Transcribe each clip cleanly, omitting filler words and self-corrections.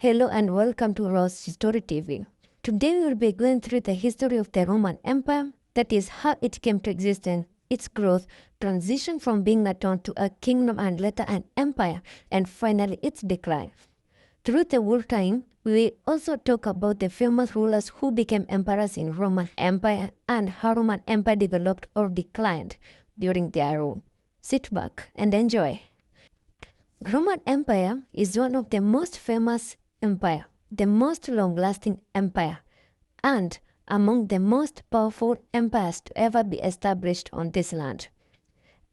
Hello and welcome to Rose Story TV. Today we will be going through the history of the Roman Empire, that is how it came to existence, its growth, transition from being a town to a kingdom and later an empire, and finally its decline. Through the whole time, we will also talk about the famous rulers who became emperors in Roman Empire and how Roman Empire developed or declined during their rule. Sit back and enjoy. Roman Empire is one of the most famous empire, the most long-lasting empire, and among the most powerful empires to ever be established on this land.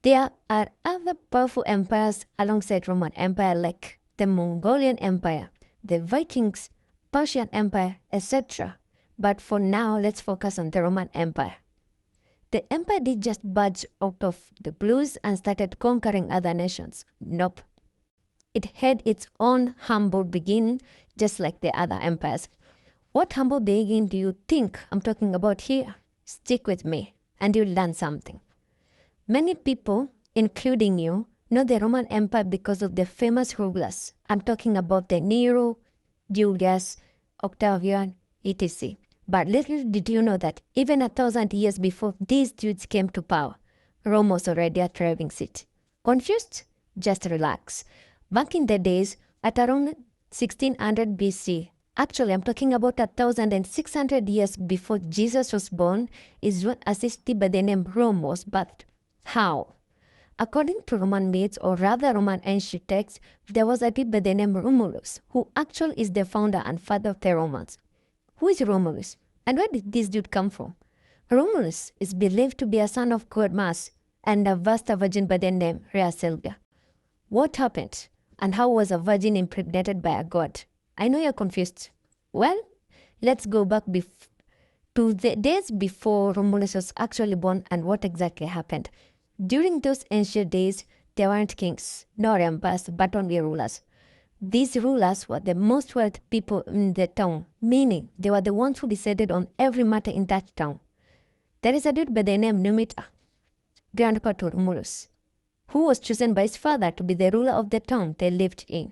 There are other powerful empires alongside Roman Empire like the Mongolian Empire, the Vikings, Persian Empire, etc. But for now, let's focus on the Roman Empire. The empire did just budge out of the blues and started conquering other nations. Nope. It had its own humble beginning, just like the other empires. What humble beginning do you think I'm talking about here? Stick with me, and you'll learn something. Many people, including you, know the Roman Empire because of the famous rulers. I'm talking about the Nero, Julius, Octavian, etc. But little did you know that even 1,000 years before these dudes came to power, Rome was already a thriving city. Confused? Just relax. Back in the days, at around 1600 BC, actually I'm talking about 1,600 years before Jesus was born, is when a city by the name Rome was birthed. How? According to Roman myths, or rather Roman ancient texts, there was a dude by the name Romulus, who actually is the founder and father of the Romans. Who is Romulus? And where did this dude come from? Romulus is believed to be a son of god Mars and a vasta virgin by the name Rhea Silvia. What happened? And how was a virgin impregnated by a god? I know you're confused. Well, let's go back to the days before Romulus was actually born and what exactly happened. During those ancient days, there weren't kings, nor emperors, but only rulers. These rulers were the most wealthy people in the town, meaning they were the ones who decided on every matter in that town. There is a dude by the name Numita, grandpa to Romulus, who was chosen by his father to be the ruler of the town they lived in.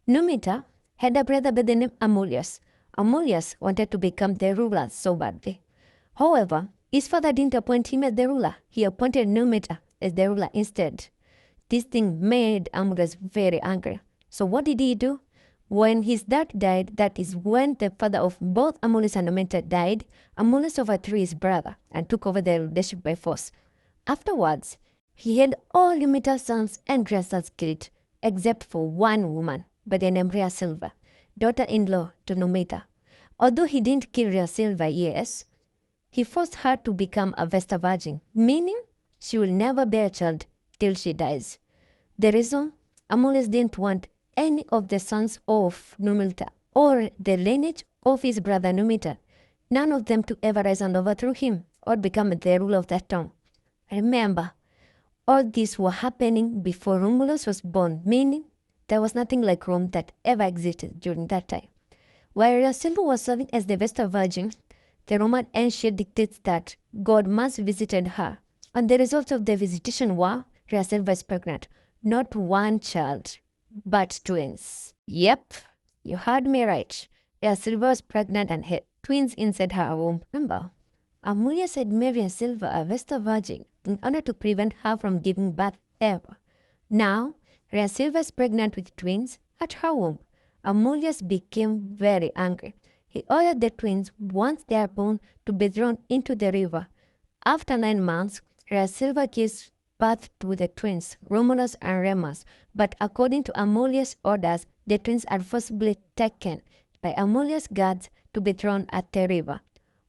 Numita had a brother by the name Amulius. Amulius wanted to become the ruler so badly. However, his father didn't appoint him as the ruler. He appointed Numita as the ruler instead. This thing made Amulius very angry. So what did he do? When his dad died, that is when the father of both Amulius and Numita died, Amulius overthrew his brother and took over the leadership by force. Afterwards, he had all Numita's sons and grandsons killed, except for one woman by the name Rhea Silvia, daughter-in-law to Numita. Although he didn't kill Rhea Silvia, yes, he forced her to become a Vesta virgin, meaning she will never bear a child till she dies. The reason? Amulius didn't want any of the sons of Numita or the lineage of his brother Numita, none of them to ever rise and overthrow him or become the ruler of that town. Remember, all this was happening before Romulus was born, meaning there was nothing like Rome that ever existed during that time. While Rhea Silvia was serving as the Vestal Virgin, the Roman ancient dictates that god Mars visited her, and the result of the visitation was Rhea Silvia is pregnant. Not one child, but twins. Yep, you heard me right. Rhea Silvia was pregnant and had twins inside her womb. Remember, Amulius had made Rhea Silvia a Vestal Virgin in order to prevent her from giving birth ever. Now, Rhea Silvia is pregnant with twins at her womb. Amulius became very angry. He ordered the twins, once they are born, to be thrown into the river. After 9 months, Rhea Silvia gives birth to the twins, Romulus and Remus, but according to Amulius' orders, the twins are forcibly taken by Amulius' guards to be thrown at the river.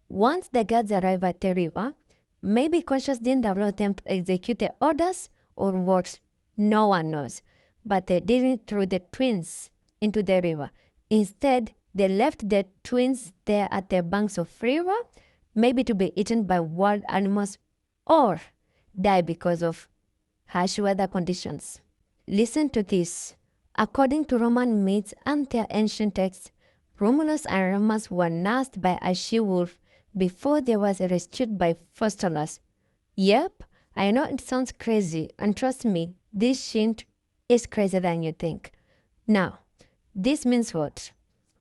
Once the guards arrive at the river, maybe Confucius didn't allow them to execute the orders or what, no one knows, but they didn't throw the twins into the river. Instead, they left the twins there at the banks of river, maybe to be eaten by wild animals or die because of harsh weather conditions. Listen to this. According to Roman myths and their ancient texts, Romulus and Remus were nursed by a she-wolf before they was rescued by Faustulus. Yep, I know it sounds crazy, and trust me, this shit is crazier than you think. Now, this means what?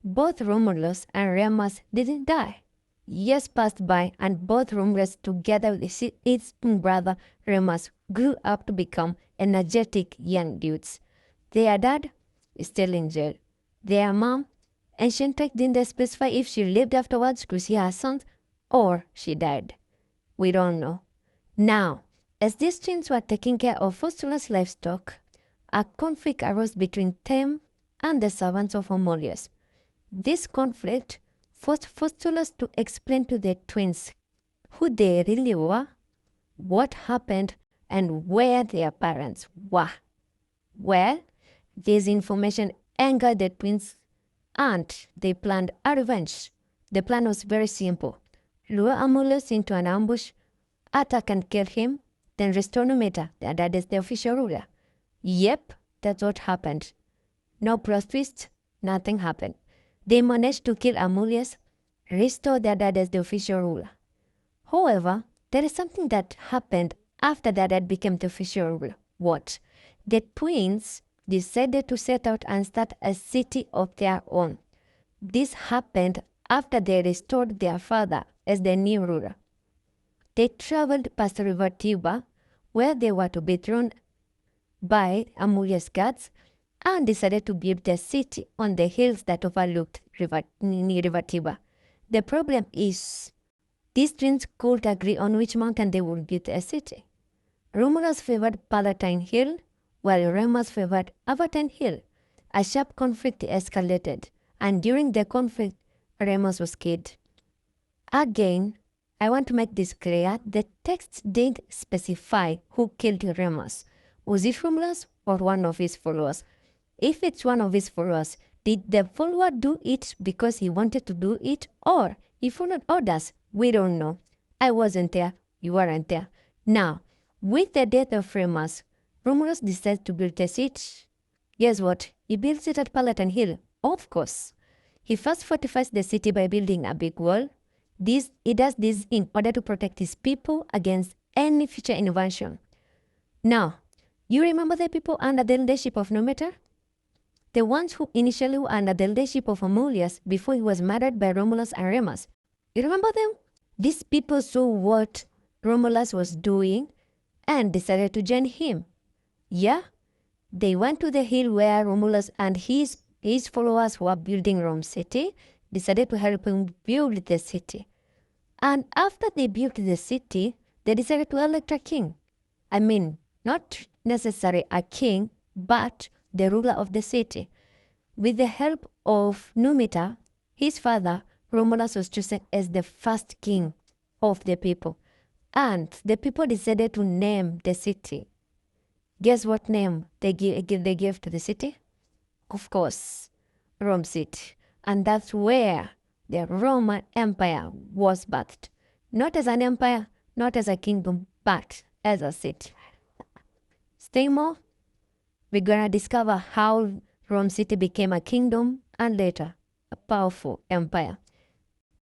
Both Romulus and Remus didn't die. Years passed by, and both Romulus, together with his brother Remus, grew up to become energetic young dudes. Their dad is still in jail. Their mom, ancient text didn't specify if she lived afterwards to see her sons or she died. We don't know. Now, as these twins were taking care of Faustulus' livestock, a conflict arose between them and the servants of Amulius. This conflict forced Faustulus to explain to the twins who they really were, what happened, and where their parents were. Well, this information angered the twins and they planned a revenge. The plan was very simple. Lure Amulius into an ambush, attack and kill him, then restore Numitor, that is the official ruler. Yep, that's what happened. No plot twist, nothing happened. They managed to kill Amulius, restore their dad as the official ruler. However, there is something that happened after their dad became the official ruler. What? The twins decided to set out and start a city of their own. This happened after they restored their father as the new ruler. They traveled past the river Tiber, where they were to be thrown by Amulius' guards, and decided to build their city on the hills that overlooked river Tiber. The problem is, these twins could agree on which mountain they would build a city. Romulus favored Palatine Hill, while Remus favored Avatine Hill. A sharp conflict escalated, and during the conflict, Remus was killed. Again, I want to make this clear, the text didn't specify who killed Remus. Was it Romulus or one of his followers? If it's one of his followers, did the follower do it because he wanted to do it, or he followed orders? We don't know. I wasn't there. You weren't there. Now, with the death of Remus, Romulus decides to build a city. Guess what? He builds it at Palatine Hill. Of course. He first fortifies the city by building a big wall. He does this in order to protect his people against any future invasion. Now, you remember the people under the leadership of Numitor? The ones who initially were under the leadership of Amulius before he was murdered by Romulus and Remus. You remember them? These people saw what Romulus was doing and decided to join him. Yeah, they went to the hill where Romulus and his followers were building Rome city, decided to help him build the city. And after they built the city, they decided to elect a king. I mean, not necessarily a king, but the ruler of the city. With the help of Numitor, his father, Romulus was chosen as the first king of the people. And the people decided to name the city. Guess what name they gave to the city? Of course, Rome City. And that's where the Roman Empire was birthed. Not as an empire, not as a kingdom, but as a city. Stay more. We're gonna discover how Rome City became a kingdom and later a powerful empire.